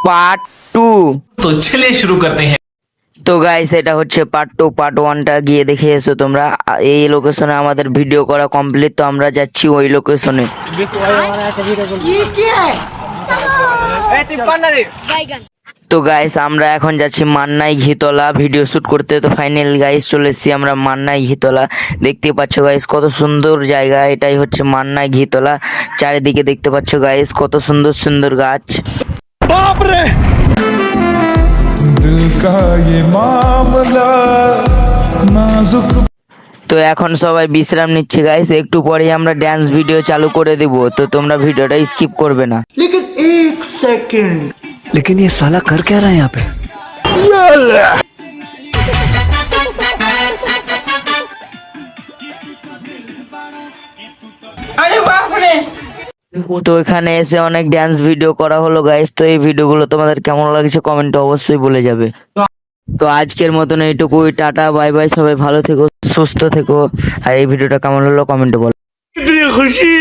Part 2। तो चलिए शुरू करते हैं। তো গাইস এটা হচ্ছে পার্ট 2। পার্ট 1টা গিয়ে দেখে এসো তোমরা। এই লোকেশনে আমাদের ভিডিও করা কমপ্লিট, তো আমরা যাচ্ছি ওই লোকেশনে। তো গাইস আমরা এখন যাচ্ছি মান্নাই ঘিতলা ভিডিও শুট করতে। তো ফাইনাল গাইস চলে এসেছি আমরা মান্নাই ঘিতলা। দেখতে পাচ্ছ গাইস কত সুন্দর জায়গা, এটাই হচ্ছে মান্নাই ঘিতলা। চারিদিকে দেখতে পাচ্ছ গাইস কত সুন্দর সুন্দর গাছ। दिल का ये मामला नाजुक। তো এখন সবাই বিশ্রাম নিচ্ছে গাইস, একটু পরেই আমরা ড্যান্স ভিডিও চালু করে দেব, তো তোমরা ভিডিওটা স্কিপ করবে না। लेकिन ये साला कर क्या रहा है यहाँ पे? তো এখানে এসে অনেক ড্যান্স ভিডিও করা হলো গাইস। তো এই ভিডিওগুলো তোমাদের কেমন লাগছে কমেন্টে অবশ্যই বলে যাবে। তো আজকের মতন এইটুকুই, টাটা বাই বাই, সবাই ভালো থেকো সুস্থ থেকো। আর এই ভিডিওটা কেমন হলো কমেন্টে বলো। खुशी